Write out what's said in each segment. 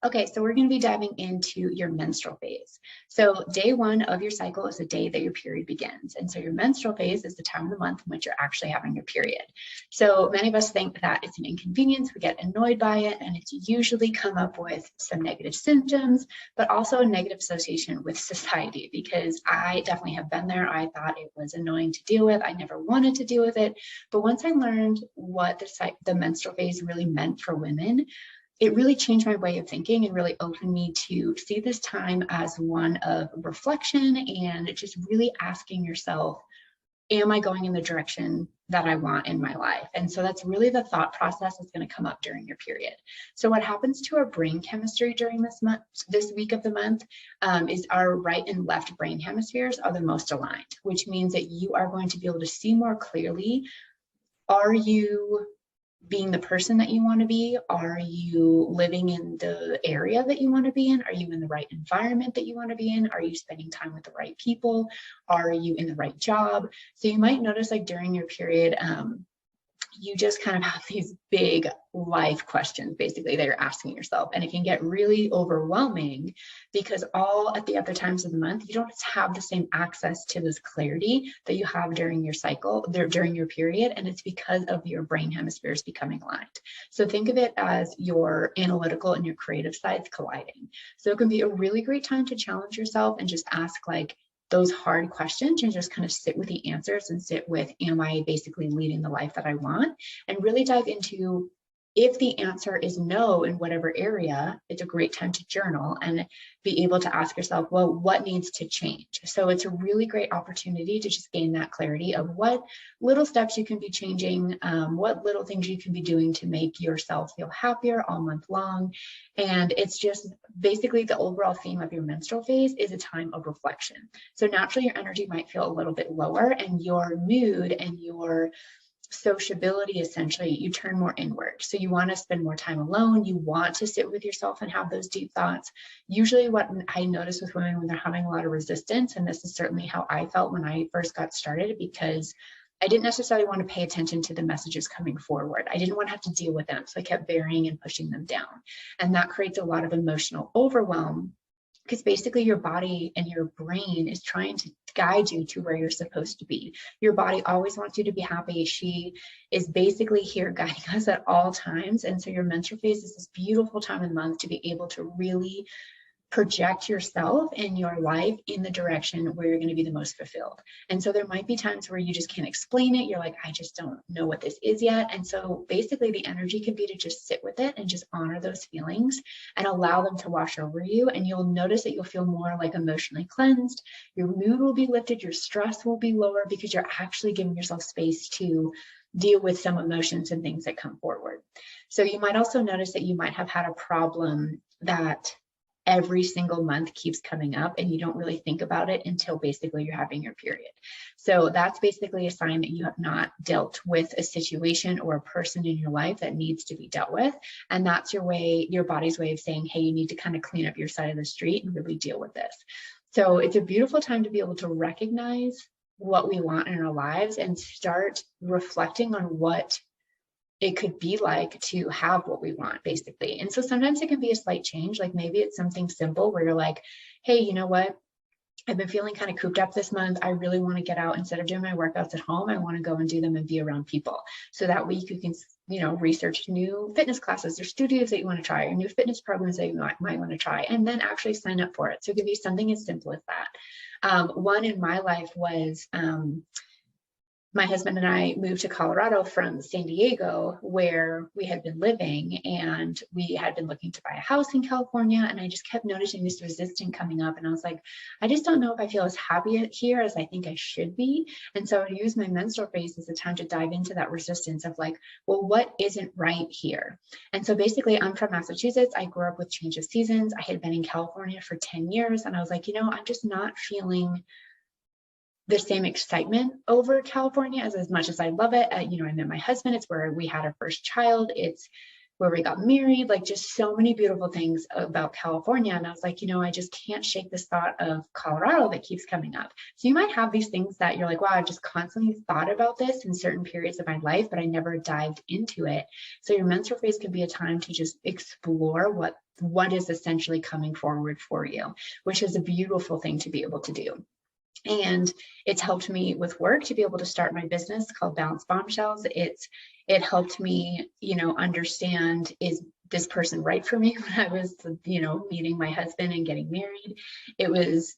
Okay, so we're going to be diving into your menstrual phase. So day one of your cycle is the day that your period begins. And so your menstrual phase is the time of the month in which you're actually having your period. So many of us think that it's an inconvenience, we get annoyed by it, and it's usually come up with some negative symptoms, but also a negative association with society, because I definitely have been there. I thought it was annoying to deal with. I never wanted to deal with it. But once I learned what the menstrual phase really meant for women, it really changed my way of thinking and really opened me to see this time as one of reflection and just really asking yourself, am I going in the direction that I want in my life? And so that's really the thought process that's going to come up during your period. So what happens to our brain chemistry during this week of the month, is our right and left brain hemispheres are the most aligned, which means that you are going to be able to see more clearly. Are you being the person that you want to be? Are you living in the area that you want to be in? Are you in the right environment that you want to be in? Are you spending time with the right people? Are you in the right job? So you might notice, like, during your period, you just kind of have these big life questions basically that you're asking yourself, and it can get really overwhelming because all at the other times of the month you don't have the same access to this clarity that you have during your cycle, during your period, and it's because of your brain hemispheres becoming aligned. So think of it as your analytical and your creative sides colliding. So it can be a really great time to challenge yourself and just ask, like, those hard questions and just kind of sit with the answers and sit with, am I basically leading the life that I want? And really dive into, if the answer is no in whatever area, it's a great time to journal and be able to ask yourself, well, what needs to change? So it's a really great opportunity to just gain that clarity of what little steps you can be changing, what little things you can be doing to make yourself feel happier all month long. And it's just basically the overall theme of your menstrual phase is a time of reflection. So naturally your energy might feel a little bit lower, and your mood and your sociability, essentially, you turn more inward. So you want to spend more time alone. You want to sit with yourself and have those deep thoughts. Usually what I notice with women when they're having a lot of resistance, and this is certainly how I felt when I first got started, because I didn't necessarily want to pay attention to the messages coming forward. I didn't want to have to deal with them. So I kept burying and pushing them down. And that creates a lot of emotional overwhelm, because basically your body and your brain is trying to guide you to where you're supposed to be. Your body always wants you to be happy. She is basically here guiding us at all times. And so your menstrual phase is this beautiful time of the month to be able to really project yourself and your life in the direction where you're going to be the most fulfilled. And so there might be times where you just can't explain it. You're like, I just don't know what this is yet. And so basically the energy can be to just sit with it and just honor those feelings and allow them to wash over you. And you'll notice that you'll feel more like emotionally cleansed. Your mood will be lifted. Your stress will be lower because you're actually giving yourself space to deal with some emotions and things that come forward. So you might also notice that you might have had a problem that every single month keeps coming up, and you don't really think about it until basically you're having your period. So that's basically a sign that you have not dealt with a situation or a person in your life that needs to be dealt with. And that's your body's way of saying, hey, you need to kind of clean up your side of the street and really deal with this. So it's a beautiful time to be able to recognize what we want in our lives and start reflecting on what it could be like to have what we want, basically. And so sometimes it can be a slight change. Like maybe it's something simple where you're like, hey, you know what? I've been feeling kind of cooped up this month. I really want to get out. Instead of doing my workouts at home, I want to go and do them and be around people. So that week you can, research new fitness classes or studios that you want to try, or new fitness programs that you might want to try, and then actually sign up for it. So it could be something as simple as that. One in my life was, my husband and I moved to Colorado from San Diego, where we had been living, and we had been looking to buy a house in California. And I just kept noticing this resistance coming up. And I was like, I just don't know if I feel as happy here as I think I should be. And so I would use my menstrual phase as a time to dive into that resistance of like, well, what isn't right here? And so basically, I'm from Massachusetts. I grew up with change of seasons. I had been in California for 10 years. And I was like, I'm just not feeling the same excitement over California as much as I love it. I met my husband. It's where we had our first child. It's where we got married, like just so many beautiful things about California. And I was like, I just can't shake this thought of Colorado that keeps coming up. So you might have these things that you're like, wow, I've just constantly thought about this in certain periods of my life, but I never dived into it. So your menstrual phase could be a time to just explore what is essentially coming forward for you, which is a beautiful thing to be able to do. And it's helped me with work to be able to start my business called Balanced Bombshells. It helped me, understand, is this person right for me when I was, meeting my husband and getting married. It was,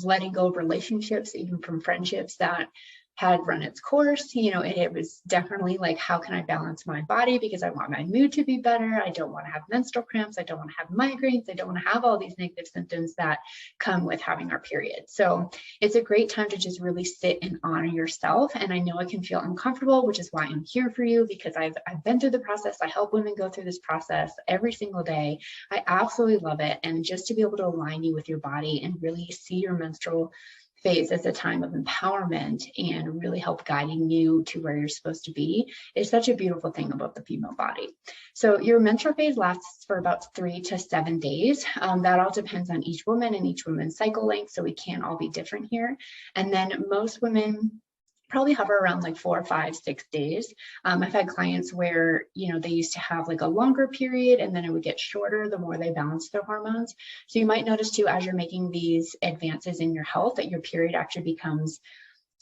letting go of relationships, even from friendships that had run its course, it was definitely like, how can I balance my body? Because I want my mood to be better. I don't want to have menstrual cramps. I don't want to have migraines. I don't want to have all these negative symptoms that come with having our period. So it's a great time to just really sit and honor yourself. And I know it can feel uncomfortable, which is why I'm here for you, because I've been through the process. I help women go through this process every single day. I absolutely love it. And just to be able to align you with your body and really see your menstrual phase as a time of empowerment and really help guiding you to where you're supposed to be is such a beautiful thing about the female body. So your menstrual phase lasts for about 3 to 7 days. That all depends on each woman and each woman's cycle length, so we can't all be different here. And then most women probably hover around like 4, 5, 6 days. I've had clients where, they used to have like a longer period and then it would get shorter the more they balance their hormones. So you might notice too, as you're making these advances in your health, that your period actually becomes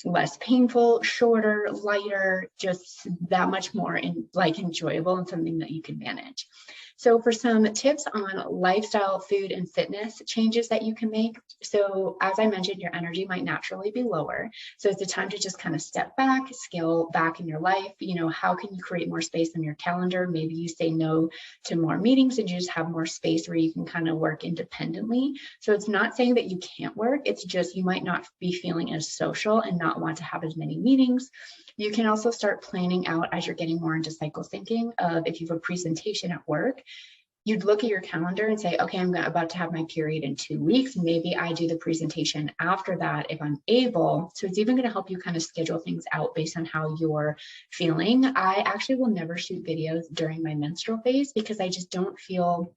less painful, shorter, lighter, just that much more enjoyable and something that you can manage. So for some tips on lifestyle, food, and fitness changes that you can make. So as I mentioned, your energy might naturally be lower. So it's a time to just kind of step back, scale back in your life. How can you create more space in your calendar? Maybe you say no to more meetings and you just have more space where you can kind of work independently. So it's not saying that you can't work. It's just you might not be feeling as social and not want to have as many meetings. You can also start planning out as you're getting more into cycle syncing of if you have a presentation at work, you'd look at your calendar and say, okay, I'm about to have my period in 2 weeks. Maybe I do the presentation after that if I'm able. So it's even going to help you kind of schedule things out based on how you're feeling. I actually will never shoot videos during my menstrual phase because I just don't feel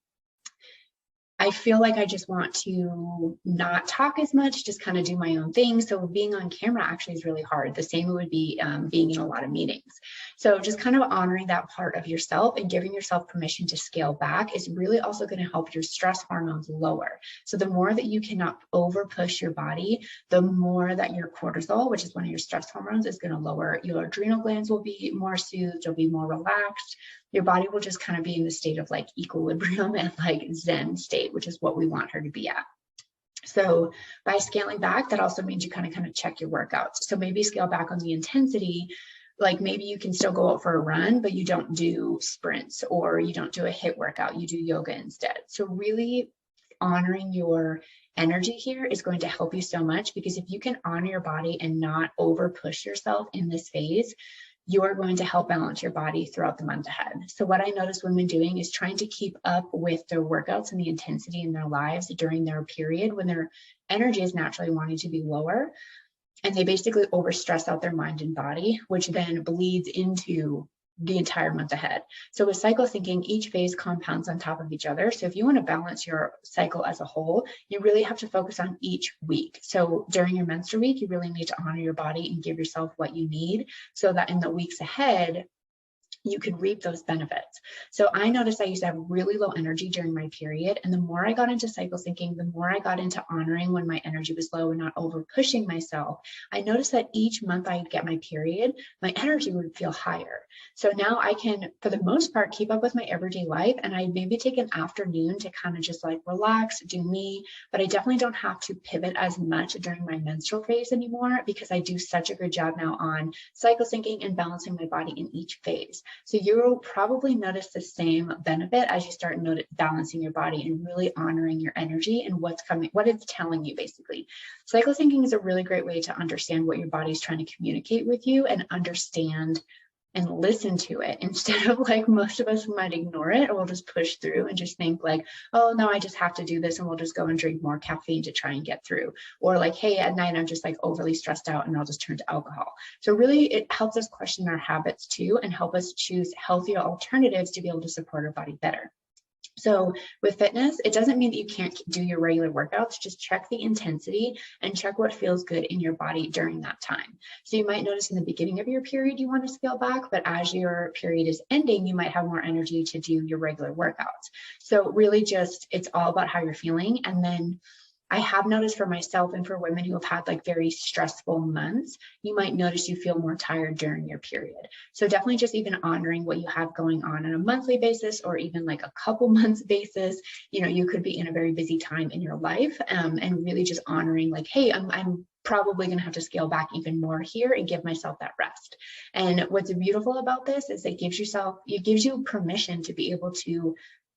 like I just want to not talk as much, just kind of do my own thing. So being on camera actually is really hard. The same would be being in a lot of meetings. So just kind of honoring that part of yourself and giving yourself permission to scale back is really also going to help your stress hormones lower. So the more that you cannot over push your body, the more that your cortisol, which is one of your stress hormones, is going to lower. Your adrenal glands will be more soothed, you'll be more relaxed. Your body will just kind of be in the state of like equilibrium and like Zen state, which is what we want her to be at. So by scaling back, that also means you kind of check your workouts. So maybe scale back on the intensity. Like maybe you can still go out for a run, but you don't do sprints or you don't do a HIIT workout, you do yoga instead. So really honoring your energy here is going to help you so much, because if you can honor your body and not over push yourself in this phase, you're going to help balance your body throughout the month ahead. So what I notice women doing is trying to keep up with their workouts and the intensity in their lives during their period when their energy is naturally wanting to be lower. And they basically overstress out their mind and body, which then bleeds into the entire month ahead. So with cycle syncing, each phase compounds on top of each other. So if you want to balance your cycle as a whole, you really have to focus on each week. So during your menstrual week, you really need to honor your body and give yourself what you need so that in the weeks ahead, you can reap those benefits. So I noticed I used to have really low energy during my period. And the more I got into cycle syncing, the more I got into honoring when my energy was low and not over pushing myself. I noticed that each month I'd get my period, my energy would feel higher. So now I can, for the most part, keep up with my everyday life. And I maybe take an afternoon to kind of just like relax, do me, but I definitely don't have to pivot as much during my menstrual phase anymore because I do such a good job now on cycle syncing and balancing my body in each phase. So you'll probably notice the same benefit as you start balancing your body and really honoring your energy and what's coming, what it's telling you basically. Cycle syncing is a really great way to understand what your body's trying to communicate with you and understand and listen to it instead of like most of us might ignore it, or we'll just push through and just think like, oh no, I just have to do this, and we'll just go and drink more caffeine to try and get through. Or like, hey, at night I'm just like overly stressed out and I'll just turn to alcohol. So really it helps us question our habits too, and help us choose healthier alternatives to be able to support our body better. So with fitness, it doesn't mean that you can't do your regular workouts. Just check the intensity and check what feels good in your body during that time. So you might notice in the beginning of your period, you want to scale back, but as your period is ending, you might have more energy to do your regular workouts. So really just, it's all about how you're feeling. And then I have noticed for myself and for women who have had like very stressful months, you might notice you feel more tired during your period. So definitely just even honoring what you have going on a monthly basis, or even like a couple months basis. You know, you could be in a very busy time in your life, and really just honoring like, hey, I'm probably going to have to scale back even more here and give myself that rest. And what's beautiful about this is it gives you permission to be able to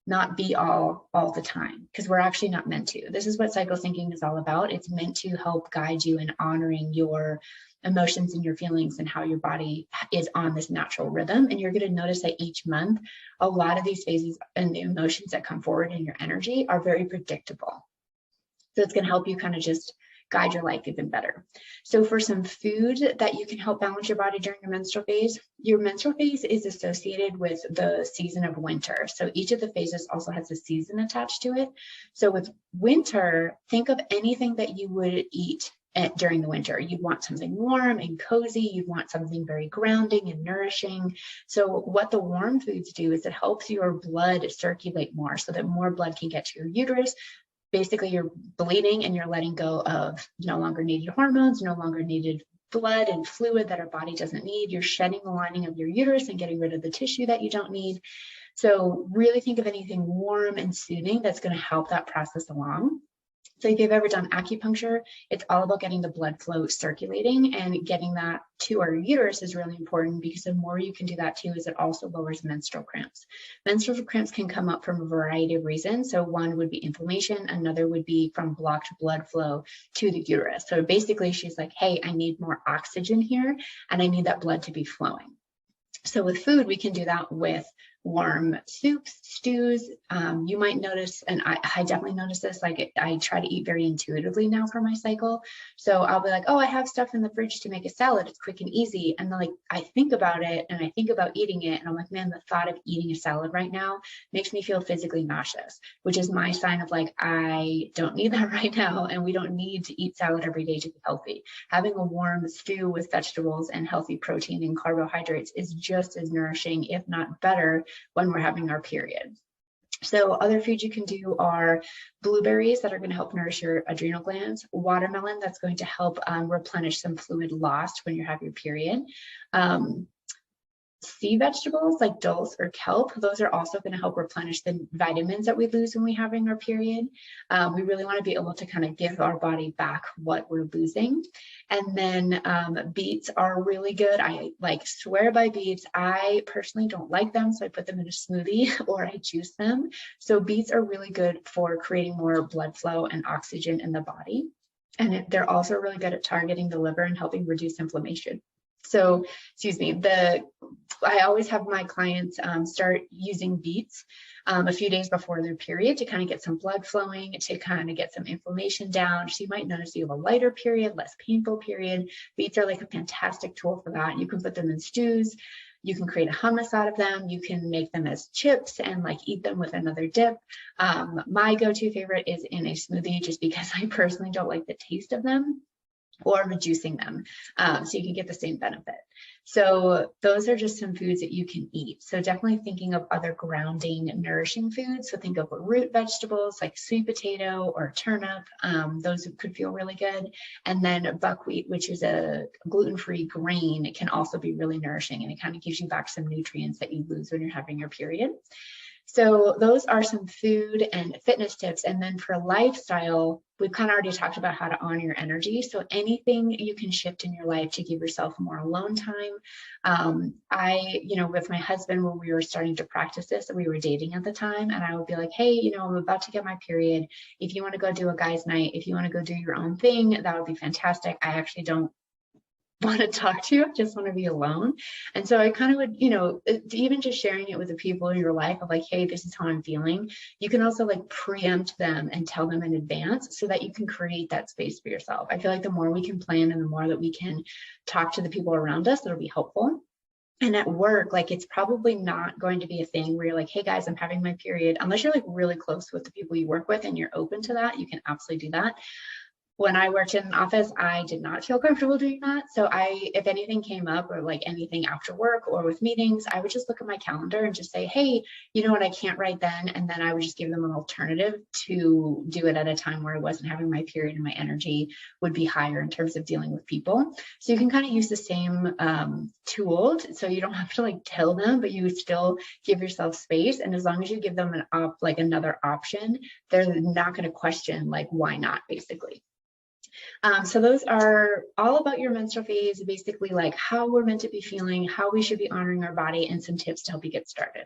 not be all the time, because we're actually not meant to. This is what cycle syncing is all about. It's meant to help guide you in honoring your emotions and your feelings and how your body is on this natural rhythm. And you're going to notice that each month, a lot of these phases and the emotions that come forward in your energy are very predictable. So it's going to help you kind of just guide your life even better. So for some food that you can help balance your body during your menstrual phase is associated with the season of winter. So each of the phases also has a season attached to it. So with winter, think of anything that you would eat during the winter. You'd want something warm and cozy. You'd want something very grounding and nourishing. So what the warm foods do is it helps your blood circulate more, so that more blood can get to your uterus. Basically, you're bleeding and you're letting go of no longer needed hormones, no longer needed blood and fluid that our body doesn't need. You're shedding the lining of your uterus and getting rid of the tissue that you don't need. So really think of anything warm and soothing that's going to help that process along. So if you've ever done acupuncture, it's all about getting the blood flow circulating, and getting that to our uterus is really important, because the more you can do that too, is it also lowers menstrual cramps. Menstrual cramps can come up from a variety of reasons. So one would be inflammation, another would be from blocked blood flow to the uterus. So basically she's like, hey, I need more oxygen here and I need that blood to be flowing. So with food, we can do that with warm soups, stews. You might notice, and I definitely notice this, like I try to eat very intuitively now for my cycle. So I'll be like, oh, I have stuff in the fridge to make a salad. It's quick and easy. And then like I think about it and I think about eating it. And I'm like, man, the thought of eating a salad right now makes me feel physically nauseous, which is my sign of like, I don't need that right now. And we don't need to eat salad every day to be healthy. Having a warm stew with vegetables and healthy protein and carbohydrates is just as nourishing, if not better, when we're having our period. So other foods you can do are blueberries that are going to help nourish your adrenal glands, watermelon that's going to help replenish some fluid lost when you have your period. Sea vegetables like dulse or kelp, those are also going to help replenish the vitamins that we lose when we're having our period. We really want to be able to kind of give our body back what we're losing. And then beets are really good. I like swear by beets. I personally don't like them, so I put them in a smoothie or I juice them. So beets are really good for creating more blood flow and oxygen in the body. And they're also really good at targeting the liver and helping reduce inflammation. So, excuse me, I always have my clients start using beets a few days before their period to kind of get some blood flowing, to kind of get some inflammation down. So you might notice you have a lighter period, less painful period. Beets are like a fantastic tool for that. You can put them in stews. You can create a hummus out of them. You can make them as chips and like eat them with another dip. My go-to favorite is in a smoothie, just because I personally don't like the taste of them, or reducing them, so you can get the same benefit. So those are just some foods that you can eat. So definitely thinking of other grounding, nourishing foods. So think of root vegetables like sweet potato or turnip. Those could feel really good. And then buckwheat, which is a gluten-free grain, it can also be really nourishing, and it kind of gives you back some nutrients that you lose when you're having your period. So those are some food and fitness tips. And then for lifestyle, we've kind of already talked about how to honor your energy. So anything you can shift in your life to give yourself more alone time. With my husband, when we were starting to practice this, we were dating at the time, and I would be like, hey, I'm about to get my period. If you want to go do a guy's night, if you want to go do your own thing, that would be fantastic. I actually don't want to talk to you. I just want to be alone. And so I kind of would, even just sharing it with the people in your life of like, hey, this is how I'm feeling. You can also like preempt them and tell them in advance so that you can create that space for yourself. I feel like the more we can plan and the more that we can talk to the people around us, that'll be helpful. And at work, like it's probably not going to be a thing where you're like, hey guys, I'm having my period. Unless you're like really close with the people you work with and you're open to that, you can absolutely do that. When I worked in an office, I did not feel comfortable doing that. So if anything came up or like anything after work or with meetings, I would just look at my calendar and just say, hey, you know what, I can't write then. And then I would just give them an alternative to do it at a time where I wasn't having my period and my energy would be higher in terms of dealing with people. So you can kind of use the same tool. So you don't have to like tell them, but you still give yourself space. And as long as you give them another option, they're not going to question like, why not, basically. So those are all about your menstrual phase, basically like how we're meant to be feeling, how we should be honoring our body, and some tips to help you get started.